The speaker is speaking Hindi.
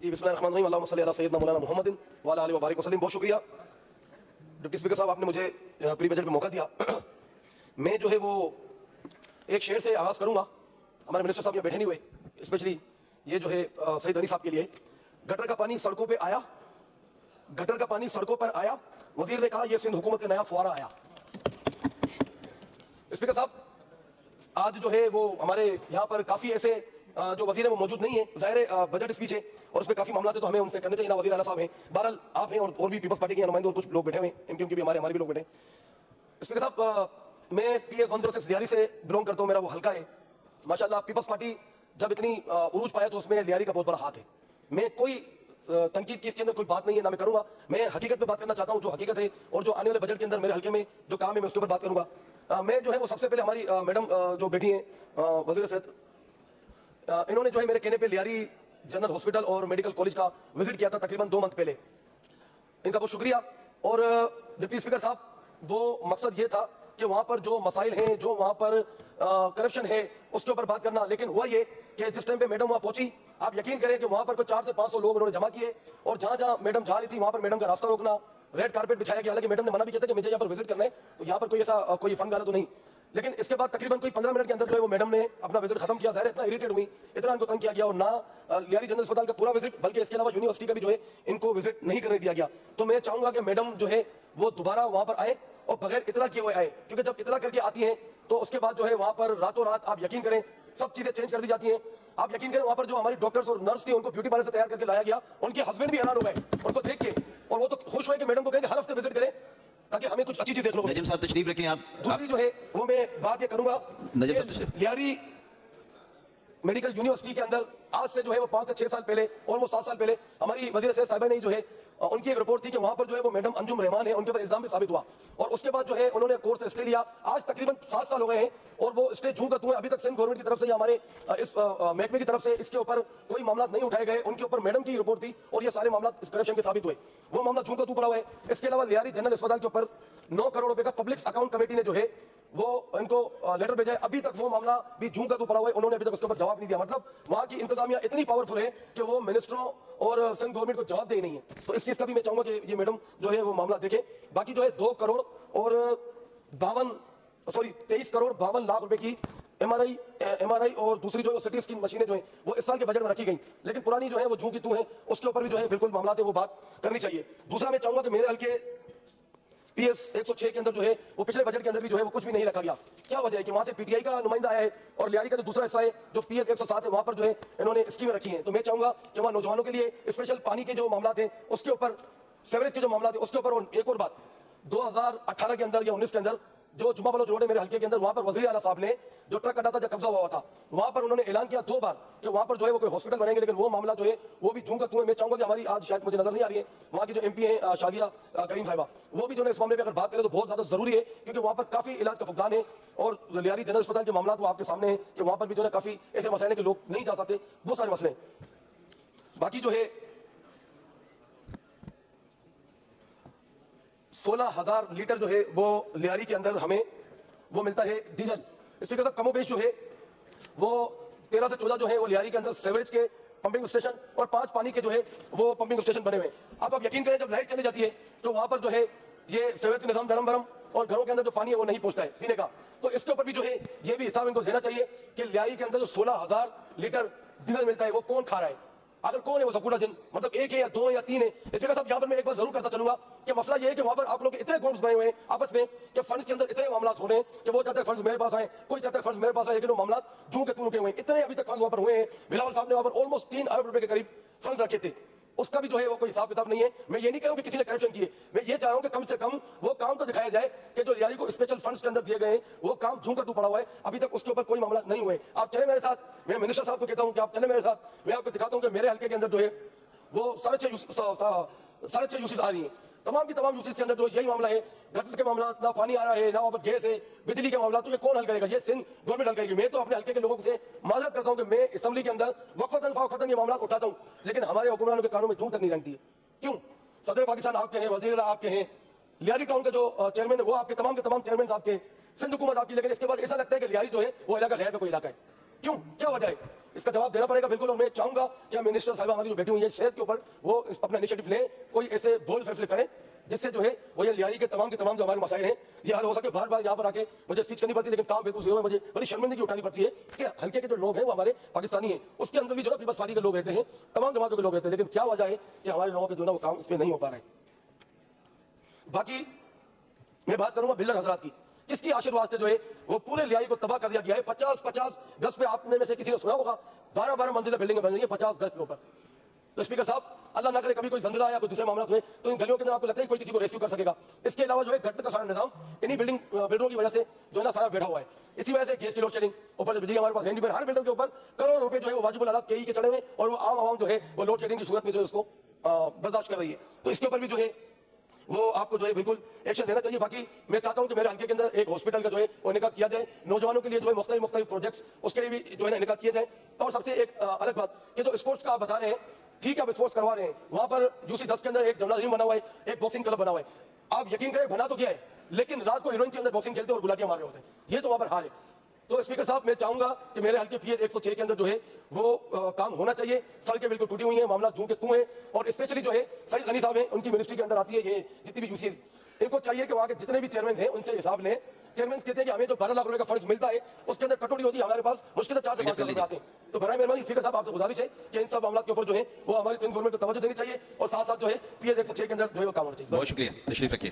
जी बिस्मिल्लाहिर्रहमानिर्रहीम, अल्लाहुम्मा सल्ली अला सय्यिदना मौलाना मुहम्मदिन व अला आलिहि व बारिक वसल्लम। बहुत शुक्रिया डिप्टी स्पीकर साहब, आपने मुझे प्री बजट में मौका दिया। मैं जो है वो एक शेर से आगाज़ करूंगा। हमारे मिनिस्टर साहब यहाँ बैठे नहीं हुए, स्पेशली ये जो है सईद अली साहब के लिए। गटर का पानी सड़कों पे आया, गटर का पानी सड़कों पर आया, वजीर ने कहा यह सिंध हुकूमत का नया फुआरा आया। स्पीकर साहब, आज जो है वो हमारे यहाँ पर काफी ऐसे जो वजीर है वो मौजूद नहीं है। जाहिर बजट स्पीच है और उसमें काफी मामला है, तो हमें उनसे करने चाहिए ना। वजीर आला साहब हैं, बहरहाल आप हैं और भी पीपल्स पार्टी के नुमाइंदे और कुछ लोग बैठे हुए हैं, एमक्यूएम के भी, हमारे भी लोग बैठे हैं। स्पीकर साहब, मैं PS 106 लियारी से बिलोंग करता हूँ, मेरा वो हल्का है। माशाल्लाह पीपल्स पार्टी जब इतनी उरूज पाया तो उसमें लियारी का बहुत बड़ा हाथ है। मैं कोई तनकीद की इसके अंदर कोई बात नहीं है, ना मैं करूंगा। मैं हकीकत पे बात करना चाहता हूँ, जो हकीकत है, और जो आने वाले बजट के अंदर मेरे हल्के में जो काम है मैं उसके ऊपर बात करूंगा। मैं जो है वो सबसे पहले हमारी मैडम जो बैठी हैं वजीर सेहत, इन्होंने जो है मेरे कहने पे लियारी जनरल हॉस्पिटल और मेडिकल कॉलेज का विजिट किया था तकरीबन 2 मंथ पहले। इनका बहुत शुक्रिया। और डिप्टी स्पीकर साहब, वो मकसद ये था कि वहां पर जो मसाइल हैं, जो वहां पर करप्शन है, उसके ऊपर बात करना। लेकिन हुआ ये कि जिस टाइम पे मैडम वहां पहुंची, आप यकीन करें कि वहां पर कोई 400 से 500 लोग उन्होंने जमा किए, और जहां जहां मैडम जा रही थी वहां पर मैडम का रास्ता रोकना, रेड कारपेट बिछाया गया। हालांकि मैडम ने मना भी किया था कि मुझे यहाँ पर विजिट करना है, तो यहाँ पर कोई ऐसा कोई फन गाना तो नहीं। लेकिन इसके बाद तकरीबन कोई 15 मिनट के अंदर जो है वो मैडम ने अपना विजिट खत्म किया। जाहिर है इतना इरिटेट हुई, इतना इनको तंग किया गया, और ना लियारी जनरल अस्पताल का पूरा विजिट, बल्कि इसके अलावा यूनिवर्सिटी का भी जो है इनको विजिट नहीं करने दिया गया। तो मैं चाहूंगा कि मैडम जो है वो दोबारा वहां पर आए और बगैर इतना किए हुए आए, क्योंकि जब इतना करके आती हैं तो उसके बाद जो है वहां पर रातों रात आप यकीन करें सब चीजें चेंज कर दी जाती हैं। आप यकीन करें वहां पर जो हमारी डॉक्टर्स और नर्स थी उनको ब्यूटी पार्लर से तैयार करके लाया गया, उनके हस्बैंड भी हैरान हो गए उनको देख के, और वो तो खुश हुए कि मैडम को कहेंगे हर हफ्ते विजिट करें ताकि हमें कुछ अच्छी चीज देखने को मिले। नजीम साहब तशरीफ रखें आप। दूसरी जो है वो मैं बात ये करूंगा, नजीम साहब तशरीफ। लियारी मेडिकल यूनिवर्सिटी के अंदर आज से जो है वो 5 से 6 साल पहले, ऑलमोस्ट 7 साल पहले, हमारी वजीर सेहत साहिबा ने जो है उनकी एक रिपोर्ट थी कि वहां पर जो है वो मैडम अंजुम रहमान है, उनके ऊपर इल्जाम भी साबित हुआ, और उसके बाद जो है उन्होंने कोर्ट से स्टे लिया। आज तकरीबन 7 साल हो गए हैं और वो स्टे झूम का अभी तक सिंध गवर्नमेंट की तरफ से या हमारे इस महकमे की तरफ से इसके ऊपर कोई मामला नहीं उठाए गए। उनके ऊपर मैडम की रिपोर्ट थी और ये सारे मामला इस करप्शन के साबित हुए, वो मामला झूम का पड़ा हुआ है। इसके अलावा लियारी जनरल अस्पताल के ऊपर 9 करोड़ रुपए का पब्लिक अकाउंट कमेटी ने जो है वो इनको लेटर भेजा है, अभी तक वो मामला भी झूम का पड़ा हुआ है, उन्होंने अभी तक उसके ऊपर जवाब नहीं दिया। मतलब वहां की इंतजामिया इतनी पावरफुल है कि वो मिनिस्टरों और सिंध गवर्नमेंट को जवाब दे नहीं है। तो इस चीज का भी मैं चाहूंगा कि ये मैडम जो है वो मामला देखें। बाकी जो है 2 करोड़ और 23 करोड़ 52 लाख रुपए की एमआरआई और दूसरी जो है सिटी स्कैन मशीनें जो है वो इस साल के बजट में रखी गई, लेकिन पुरानी जो है वो झूम की तू है, उसके ऊपर भी जो है बिल्कुल मामला थे वो बात करनी चाहिए। दूसरा मैं चाहूंगा कि मेरे हल्के PS 106 के अंदर जो है वो पिछले बजट के अंदर भी जो है वो कुछ भी नहीं रखा गया। क्या वजह है कि वहां से PTI का नुमाइंदा आया है और लियारी का जो दूसरा हिस्सा है जो PS 107 है वहां पर जो है इन्होंने स्कीमें रखी हैं। तो मैं चाहूंगा कि वहां नौजवानों के लिए स्पेशल पानी के जो मामला थे उसके ऊपर, सेवरेज के जो मामला थे उसके ऊपर, और एक और बात 2018 के अंदर या 19 के अंदर जो जुम्मा बलोच रोड है मेरे हल्के के अंदर, वहां पर वजीर आला साहब ने जो ट्रक अड्डा था जो कब्जा हुआ था वहां पर उन्होंने ऐलान किया 2 बार कि वहां पर जो है वो कोई हॉस्पिटल बनेंगे, लेकिन वो मामला जो है वो भी झूम का तू है। मैं चाहूंगा कि हमारी आज शायद मुझे नजर नहीं आ रही है वहां की जो MP है शादिया करीम साहिबा, वो भी जो है इस मामले पे अगर बात करें तो बहुत ज्यादा जरूरी है, क्योंकि वहां पर काफी इलाज का फुकदान है। और लियारी जनरल अस्पताल के मामला तो आपके सामने है कि वहां पर भी जो है काफी ऐसे मसले हैं कि लोग नहीं जा सकते, बहुत सारे मसले हैं। बाकी जो है 16,000 लीटर जो है वो लियारी के अंदर हमें वो मिलता है डीजल। स्पीकर साहब, कमोबेश जो है वो 13 से 14 जो है वो लियारी के अंदर सेवरेज के पंपिंग स्टेशन और 5 पानी के जो है वो पंपिंग स्टेशन बने हुए हैं। अब आप यकीन करें जब लाइट चली जाती है तो वहां पर जो है ये सेवरेज का निजाम गरम गरम और घरों के अंदर जो पानी है वो नहीं पहुंचता है पीने का। तो इसके ऊपर भी जो है ये भी हिसाब इनको देना चाहिए कि लियारी के अंदर जो 16,000 लीटर डीजल मिलता है वो कौन खा रहा है, अगर कौन है वो सकूटा जिन, मतलब 1 है या 2 या 3 है। स्पीकर साहब, यहाँ पर मैं एक बार जरूर कहता चलूंगा कि मसला ये है कि वहां पर आप लोग इतने ग्रुप्स बने हुए हैं आपस में कि फंड्स के अंदर इतने मामला हो रहे हैं कि वो चाहते हैं फंड्स मेरे पास आए, कोई चाहता है फंड्स मेरे पास आए, लेकिन वो मामला जूं के तू रुके हुए हैं। इतने अभी तक फंड्स वहां पर हुए हैं, बिलावल साहब ने वहां पर ऑलमोस्ट 3 अरब रुपए के करीब फंड्स रखे थे, उसका भी जो है वो कोई हिसाब किताब नहीं है। मैं ये नहीं कहूं कि किसी ने करप्शन किए, मैं ये चाह रहा हूं कि कम से कम वो काम तो दिखाया जाए कि जो लियारी को स्पेशल फंड्स के अंदर दिए गए वो काम झूम कर तू पड़ा हुआ है, अभी तक उसके ऊपर कोई मामला नहीं हुए। आप चले मेरे साथ, मैं मिनिस्टर साहब को कहता हूं कि आप चले मेरे साथ, मैं आपको दिखाता हूं कि मेरे हल्के के अंदर जो है वो 6.5 यूसेज आ रही है, तमाम की तमाम यूसेज के अंदर जो यही मामला है। गटर के मामला, ना पानी आ रहा है, ना वहां पर गैस है, बिजली के मामला, तो ये कौन हल करेगा? ये सिंध गवर्नमेंट हल करेगी। मैं तो अपने हल्के के लोगों से माजरत करता हूं कि मैं असेंबली के अंदर वक्फतन फावक्फतन ये मामला उठाता हूं, लेकिन हमारे हुक्मरानों के कानों में जूं तक नहीं लगती है। क्यों? सदर पाकिस्तान आपके हैं, वजीर आपके हैं, लियारी टाउन का जो चेयरमैन है वो आपके, तमाम के तमाम चेयरमैन आपके, सिंध हुकूमत आपकी, लेकिन इसके बाद ऐसा लगता है कि लियारी जो है वो इलाका गैर का कोई इलाका है। क्यों? क्या वजह है? इसका जवाब देना पड़ेगा बिल्कुल। और मैं चाहूंगा कि मिनिस्टर साहब हमारी जो बैठी हुई है शहर के ऊपर, वो अपना इनिशिएटिव लें, कोई ऐसे बोल्ड फैसले करें जिससे जो है वो ये लियारी के तमाम जो हमारे मसाइल हैं ये हल हो सके। बार बार यहाँ पर आके मुझे स्पीच करनी पड़ती है, लेकिन काम बिल्कुल जीरो है। मुझे बड़ी शर्मिंदगी उठानी पड़ती है कि हल्के के जो लोग हैं वो हमारे पाकिस्तानी हैं, उसके अंदर भी जो है पीपल्स पार्टी के लोग रहते हैं, तमाम जमातों के लोग रहते हैं, लेकिन क्या वजह है कि हमारे लोगों के जो ना वो काम इसमें नहीं हो पा रहे। बाकी मैं बात करूंगा बिल्डर हजरात की, जिसकी आशीर्वाद से जो है वो पूरे लियाई को तबाह कर दिया गया है। 50-50 गज पे आपने में से किसी ने सुना होगा 12-12 मंजिला बिल्डिंग बन रही है 50 गज के ऊपर। तो स्पीकर साहब, अल्लाह ना करे कभी कोई जंजला या कोई दूसरे मामला हुए तो इन गलियों के अंदर आपको लगता है कोई किसी को रेस्क्यू कर सकेगा। इसके अलावा जो है घटने का सारा निजाम इन्हीं बिल्डरों की वजह से जो है ना सारा बैठा हुआ है। इसी वजह से गैस की लोड शेडिंग, ऊपर से बिजली हमारे पास है नहीं, पर हर बिल्डर के ऊपर करोड़ों रुपए जो है वो वाजिबुल आलात के चढ़े हुए, और वो आम आवाम जो है वो लोड शेडिंग की सूरत में जो है उसको बर्दाश्त कर रही है। तो इसके ऊपर भी जो है वो आपको जो है बिल्कुल एक्शन लेना चाहिए। बाकी मैं चाहता हूं कि मेरे हल्के के अंदर एक हॉस्पिटल का जो है वो निकाह किया जाए, नौजवानों के लिए जो है मुख्तलिफ प्रोजेक्ट्स उसके लिए भी जो है ना निकाह किए जाए। और सबसे एक अलग बात कि जो स्पोर्ट्स का आप बता रहे हैं, ठीक है आप स्पोर्ट्स करवा रहे हैं, वहां पर यूसी 10 के अंदर एक जमना जिम बना हुआ है, एक बॉक्सिंग क्लब बना हुआ है। आप यकीन करें बना तो किया है, लेकिन रात को हीरोइन के अंदर बॉक्सिंग खेलते और गुलाटियां मार रहे होते हैं, ये तो वहां पर हाल है। तो स्पीकर साहब, मैं चाहूंगा कि मेरे हल्के पीएस 106 के अंदर जो है वो काम होना चाहिए। सड़कें बिल्कुल टूटी हुई हैं, मामला जूं के तू है, और स्पेशली जो है सईद गनी साहब हैं, उनकी मिनिस्ट्री के अंदर आती है ये जितनी भी यूसी, इनको चाहिए कि वहां के जितने भी चेयरमैन हैं उनसे हिसाब लें। चेयरमैन कहते हैं कि हमें जो 12 लाख रुपए का फंड मिलता है उसके अंदर कटौती होती है, हमारे पास मुश्किल से 4 से 5 लाख रुपए आते हैं। तो बराए मेहरबानी स्पीकर साहब आपसे गुजारिश है कि इन सब मामलों के ऊपर जो है वो हमारी गवर्नमेंट को तवज्जो देनी चाहिए, और साथ साथ जो है पीएस 106 के अंदर जो है वो काम होना चाहिए। बहुत शुक्रिया, तशरीफ रखिए।